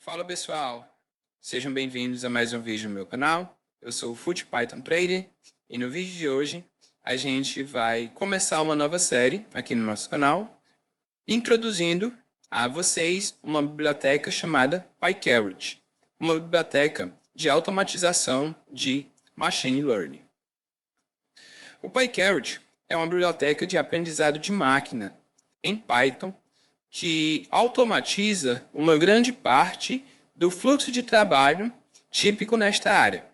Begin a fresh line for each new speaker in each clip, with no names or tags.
Fala pessoal, sejam bem-vindos a mais um vídeo no meu canal. Eu sou o FutePython Trader e no vídeo de hoje a gente vai começar uma nova série aqui no nosso canal, introduzindo a vocês uma biblioteca chamada PyCarrot, uma biblioteca de automatização de Machine Learning. O PyCarrot é uma biblioteca de aprendizado de máquina em Python que automatiza uma grande parte do fluxo de trabalho típico nesta área.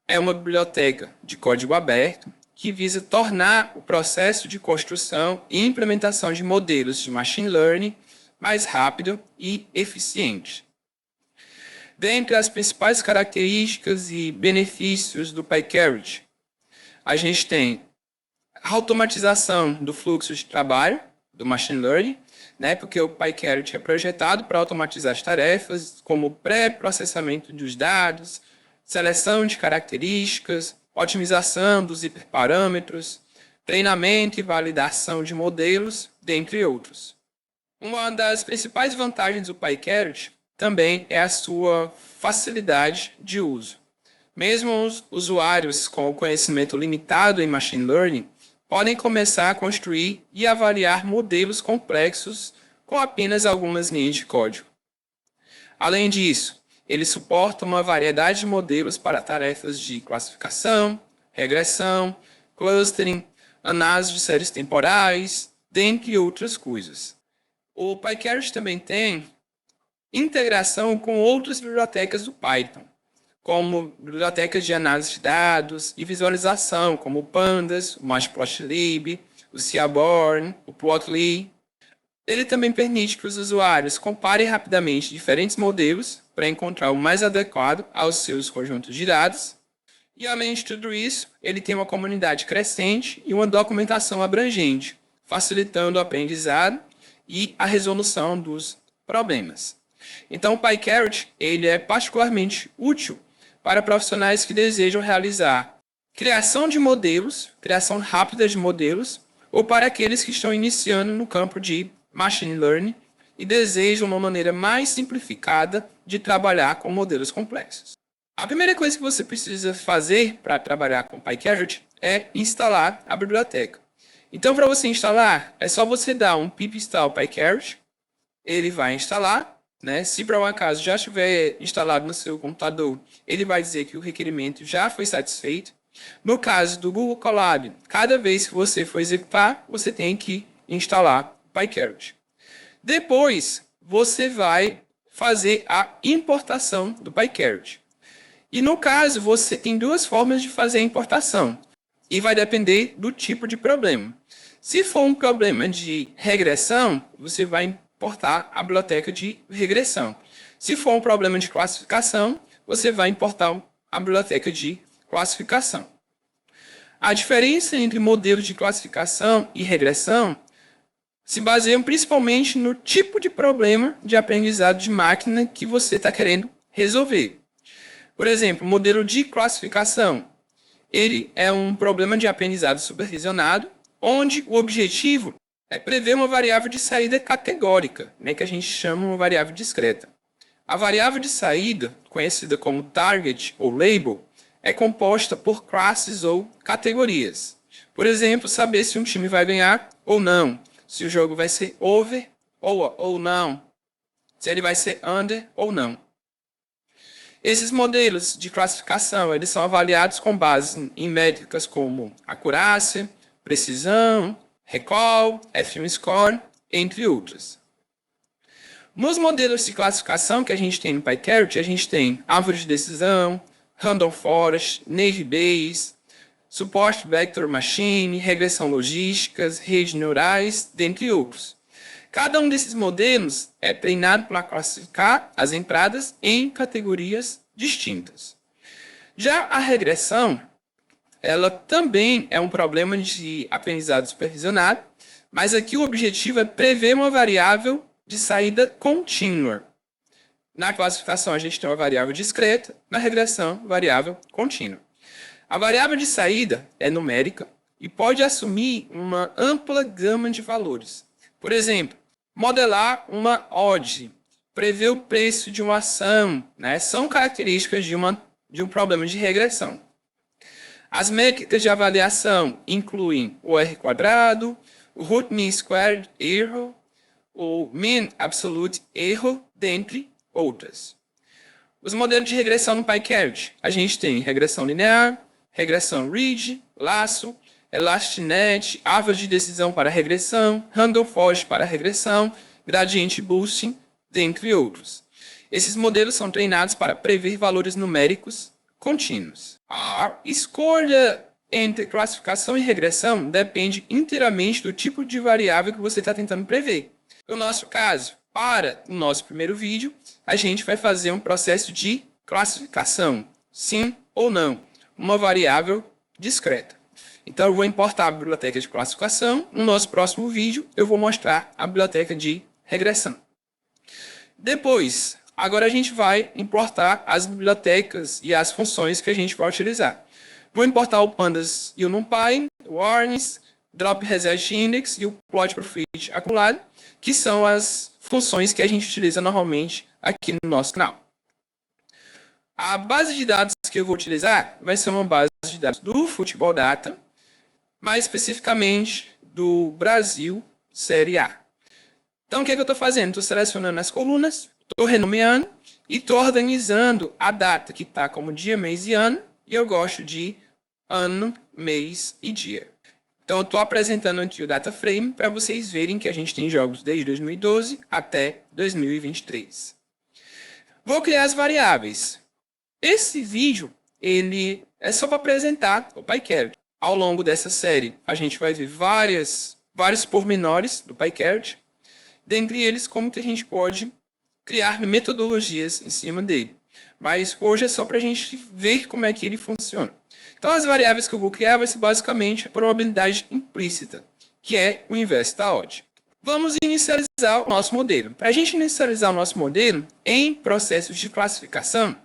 É uma biblioteca de código aberto que visa tornar o processo de construção e implementação de modelos de machine learning mais rápido e eficiente. Dentre as principais características e benefícios do PyCarrot, a gente tem a automatização do fluxo de trabalho do machine learning, porque o PyCarrot é projetado para automatizar as tarefas, como pré-processamento dos dados, seleção de características, otimização dos hiperparâmetros, treinamento e validação de modelos, dentre outros. Uma das principais vantagens do PyCarrot também é a sua facilidade de uso. Mesmo os usuários com conhecimento limitado em Machine Learning podem começar a construir e avaliar modelos complexos com apenas algumas linhas de código. Além disso, ele suporta uma variedade de modelos para tarefas de classificação, regressão, clustering, análise de séries temporais, dentre outras coisas. O PyCarrot também tem integração com outras bibliotecas do Python, como bibliotecas de análise de dados e visualização, como o Pandas, o Matplotlib, o Seaborn, o Plotly. Ele também permite que os usuários comparem rapidamente diferentes modelos para encontrar o mais adequado aos seus conjuntos de dados. E, além de tudo isso, ele tem uma comunidade crescente e uma documentação abrangente, facilitando o aprendizado e a resolução dos problemas. Então, o PyCarrot ele é particularmente útil para profissionais que desejam realizar criação de modelos, criação rápida de modelos, ou para aqueles que estão iniciando no campo de Machine Learning e desejam uma maneira mais simplificada de trabalhar com modelos complexos. A primeira coisa que você precisa fazer para trabalhar com PyCarrot é instalar a biblioteca. Então, para você instalar, é só você dar um pip install PyCarrot, ele vai instalar. Se por um acaso já estiver instalado no seu computador, ele vai dizer que o requerimento já foi satisfeito. No caso do Google Colab, cada vez que você for executar, você tem que instalar o PyCarrot. Depois, você vai fazer a importação do PyCarrot. E no caso, você tem duas formas de fazer a importação. E vai depender do tipo de problema. Se for um problema de regressão, você vai importar a biblioteca de regressão. Se for um problema de classificação, você vai importar a biblioteca de classificação. A diferença entre modelos de classificação e regressão se baseiam principalmente no tipo de problema de aprendizado de máquina que você está querendo resolver. Por exemplo, o modelo de classificação, ele é um problema de aprendizado supervisionado, onde o objetivo é prever uma variável de saída categórica, que a gente chama uma variável discreta. A variável de saída, conhecida como target ou label, é composta por classes ou categorias. Por exemplo, saber se um time vai ganhar ou não, se o jogo vai ser over ou não, se ele vai ser under ou não. Esses modelos de classificação eles são avaliados com base em métricas como acurácia, precisão, recall, F1 score, entre outras. Nos modelos de classificação que a gente tem no PyCarrot, a gente tem árvore de decisão, random forest, naive Bayes, suporte vector machine, regressão logísticas, redes neurais, dentre outros. Cada um desses modelos é treinado para classificar as entradas em categorias distintas. Já a regressão, ela também é um problema de aprendizado supervisionado, mas aqui o objetivo é prever uma variável de saída contínua. Na classificação, a gente tem uma variável discreta, na regressão, variável contínua. A variável de saída é numérica e pode assumir uma ampla gama de valores. Por exemplo, modelar uma odd prever o preço de uma ação, né? São características de um problema de regressão. As métricas de avaliação incluem o R², o root mean squared error, o mean absolute error, dentre outras. Os modelos de regressão no PyCharacter. A gente tem regressão linear, regressão ridge, laço, elastinet, árvore de decisão para regressão, random forest para regressão, gradiente boosting, dentre outros. Esses modelos são treinados para prever valores numéricos contínuos. A escolha entre classificação e regressão depende inteiramente do tipo de variável que você está tentando prever. No nosso caso, para o nosso primeiro vídeo, a gente vai fazer um processo de classificação, sim ou não, uma variável discreta. Então, eu vou importar a biblioteca de classificação. No nosso próximo vídeo, eu vou mostrar a biblioteca de regressão. Depois, agora a gente vai importar as bibliotecas e as funções que a gente vai utilizar. Vou importar o pandas e o numpy, o warnings, drop result index e o plot profit acumulado, que são as funções que a gente utiliza normalmente aqui no nosso canal. A base de dados que eu vou utilizar vai ser uma base de dados do Futebol Data, mais especificamente do Brasil Série A. Então, o que eu estou fazendo? Estou selecionando as colunas, estou renomeando e estou organizando a data que está como dia, mês e ano, e eu gosto de ano, mês e dia. Então, eu estou apresentando aqui o data frame para vocês verem que a gente tem jogos desde 2012 até 2023. Vou criar as variáveis. Esse vídeo ele é só para apresentar o PyCharacter. Ao longo dessa série, a gente vai ver vários pormenores do PyCharacter, dentre eles como que a gente pode criar metodologias em cima dele. Mas hoje é só para a gente ver como é que ele funciona. Então, as variáveis que eu vou criar vai ser basicamente a probabilidade implícita, que é o inverso da odd. Vamos inicializar o nosso modelo. Para a gente inicializar o nosso modelo em processos de classificação,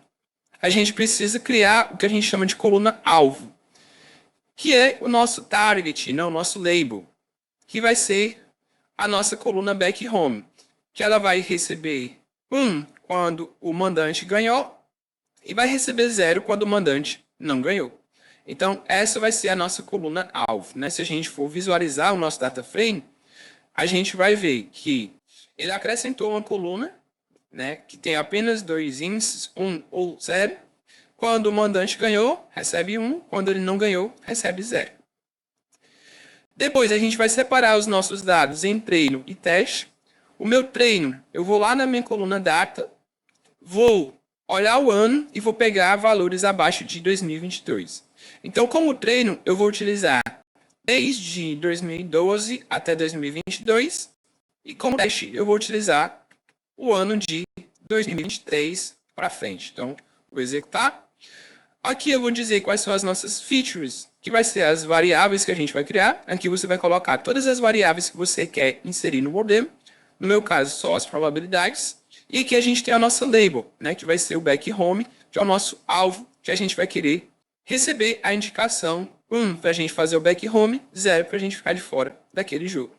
a gente precisa criar o que a gente chama de coluna alvo, que é o nosso target, não, o nosso label, que vai ser a nossa coluna back home, que ela vai receber 1 quando o mandante ganhou e vai receber 0 quando o mandante não ganhou. Então, essa vai ser a nossa coluna alvo, né? Se a gente for visualizar o nosso data frame, a gente vai ver que ele acrescentou uma coluna, né, que tem apenas 2 índices, 1 ou 0. Quando o mandante ganhou, recebe 1. Quando ele não ganhou, recebe 0. Depois, a gente vai separar os nossos dados em treino e teste. O meu treino, eu vou lá na minha coluna data, vou olhar o ano e vou pegar valores abaixo de 2022. Então, como treino, eu vou utilizar desde 2012 até 2022. E como teste, eu vou utilizar o ano de 2023 para frente. Então, vou executar. Aqui eu vou dizer quais são as nossas features, que vai ser as variáveis que a gente vai criar. Aqui você vai colocar todas as variáveis que você quer inserir no modelo. No meu caso, só as probabilidades. E aqui a gente tem a nossa label, né, que vai ser o back home, que é o nosso alvo, que a gente vai querer receber a indicação 1 para a gente fazer o back home, 0 para a gente ficar de fora daquele jogo.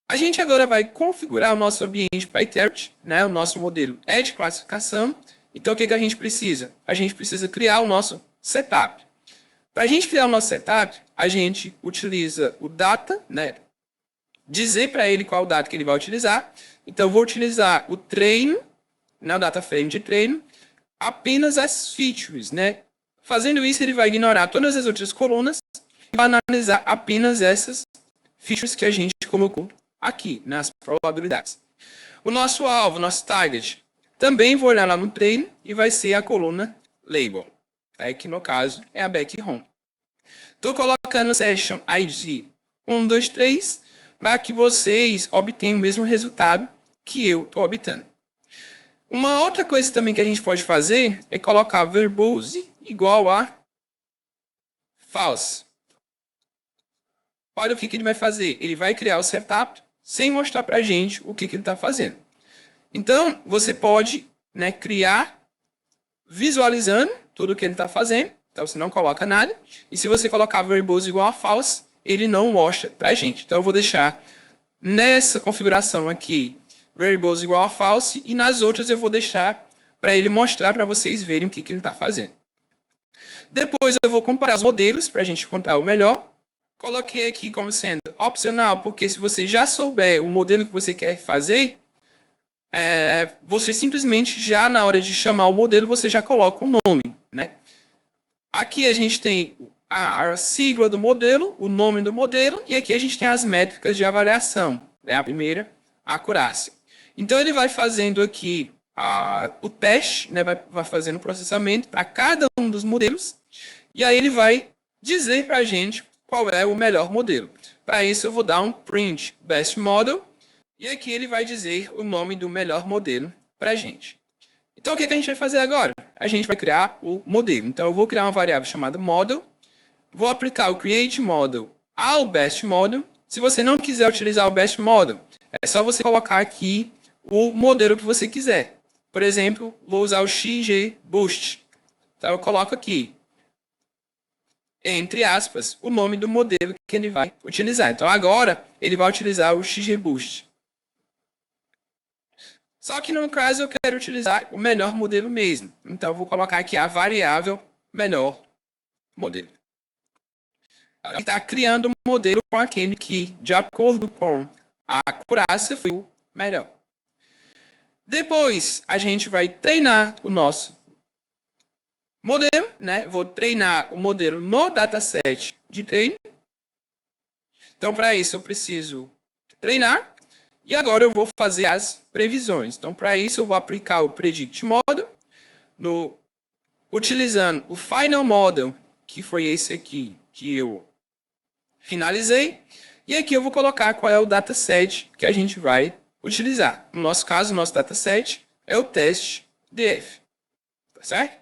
A gente agora vai configurar o nosso ambiente PyTorch, né? O nosso modelo é de classificação. Então, o que a gente precisa? A gente precisa criar o nosso setup. Para a gente criar o nosso setup, a gente utiliza o data, né? Dizer para ele qual data que ele vai utilizar. Então, eu vou utilizar o treino, né? O data frame de treino, apenas as features, né? Fazendo isso, ele vai ignorar todas as outras colunas e vai analisar apenas essas features que a gente colocou aqui, nas probabilidades. O nosso alvo, nosso target, também vou olhar lá no treino e vai ser a coluna label, tá? Que no caso é a back home. Estou colocando session ID 1, 2, 3 para que vocês obtenham o mesmo resultado que eu estou obtendo. Uma outra coisa também que a gente pode fazer é colocar verbose igual a false. Olha o que ele vai fazer. Ele vai criar o setup sem mostrar para a gente o que ele está fazendo. Então, você pode, né, criar visualizando tudo o que ele está fazendo. Então, você não coloca nada. E se você colocar verbose igual a false, ele não mostra para a gente. Então, eu vou deixar nessa configuração aqui variables igual a false, e nas outras eu vou deixar para ele mostrar para vocês verem o que ele está fazendo. Depois eu vou comparar os modelos para a gente encontrar o melhor. Coloquei aqui como sendo opcional, porque se você já souber o modelo que você quer fazer, você simplesmente já na hora de chamar o modelo, você já coloca o nome, né? Aqui a gente tem a sigla do modelo, o nome do modelo, e aqui a gente tem as métricas de avaliação. Né? A primeira, a acurácia. Então ele vai fazendo aqui o teste, né? vai fazendo o processamento para cada um dos modelos, e aí ele vai dizer para a gente qual é o melhor modelo. Para isso eu vou dar um print best model, e aqui ele vai dizer o nome do melhor modelo para a gente. Então o que a gente vai fazer agora? A gente vai criar o modelo. Então eu vou criar uma variável chamada model, vou aplicar o create model ao best model. Se você não quiser utilizar o best model, é só você colocar aqui o modelo que você quiser. Por exemplo, vou usar o XGBoost. Então eu coloco aqui, entre aspas, o nome do modelo que ele vai utilizar. Então agora ele vai utilizar o XGBoost. Só que no caso eu quero utilizar o melhor modelo mesmo. Então eu vou colocar aqui a variável melhor modelo. Ele está criando um modelo com aquele que, de acordo com a acurácia, foi o melhor. Depois a gente vai treinar o nosso modelo, né? Vou treinar o modelo no dataset de treino. Então para isso eu preciso treinar. E agora eu vou fazer as previsões. Então, para isso, eu vou aplicar o Predict Model, utilizando o Final Model, que foi esse aqui que eu finalizei. E aqui eu vou colocar qual é o dataset que a gente vai utilizar. No nosso caso, o nosso dataset é o teste DF. Tá certo?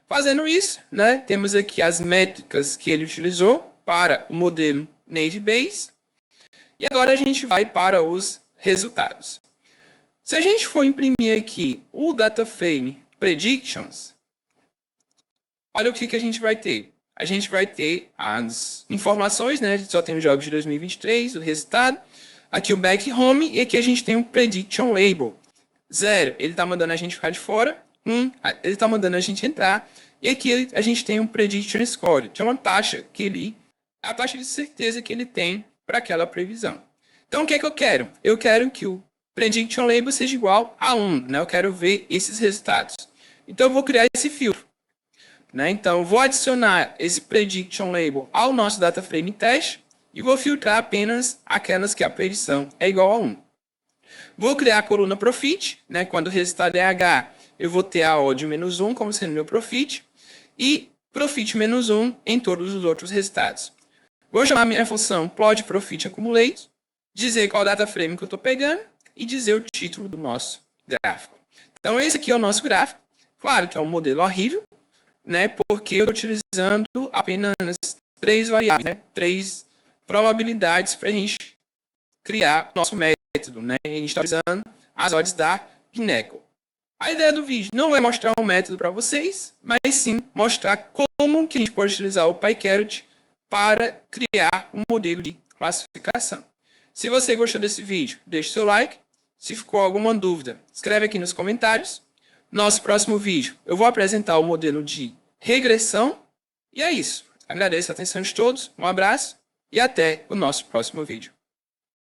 Fazendo isso, né, temos aqui as métricas que ele utilizou para o modelo Naive Bayes. E agora a gente vai para os resultados. Se a gente for imprimir aqui o DataFrame Predictions, olha o que a gente vai ter. A gente vai ter as informações, né? A gente só tem os jogos de 2023, o resultado. Aqui o Back Home e aqui a gente tem o Prediction Label. 0, ele está mandando a gente ficar de fora. 1, ele está mandando a gente entrar. E aqui a gente tem um Prediction Score, que é uma taxa que a taxa de certeza que ele tem para aquela previsão. Então, o que é que eu quero? Eu quero que o Prediction Label seja igual a 1, né? Eu quero ver esses resultados. Então, eu vou criar esse filtro. Né? Então, eu vou adicionar esse Prediction Label ao nosso DataFrame Test e vou filtrar apenas aquelas que a predição é igual a 1. Vou criar a coluna Profit, né? Quando o resultado é H, eu vou ter a odd menos 1 como sendo meu Profit e Profit menos 1 em todos os outros resultados. Vou chamar minha função plot profit accumulate, dizer qual data frame que eu estou pegando e dizer o título do nosso gráfico. Então esse aqui é o nosso gráfico. Claro que é um modelo horrível, né? Porque eu estou utilizando apenas 3 variáveis, né? 3 probabilidades para a gente criar o nosso método, né? A gente está utilizando as odds da Pinnacle. A ideia do vídeo não é mostrar um método para vocês, mas sim mostrar como que a gente pode utilizar o PyCarrot para criar um modelo de classificação. Se você gostou desse vídeo, deixe seu like. Se ficou alguma dúvida, escreve aqui nos comentários. Nosso próximo vídeo, eu vou apresentar o modelo de regressão. E é isso. Agradeço a atenção de todos, um abraço e até o nosso próximo vídeo.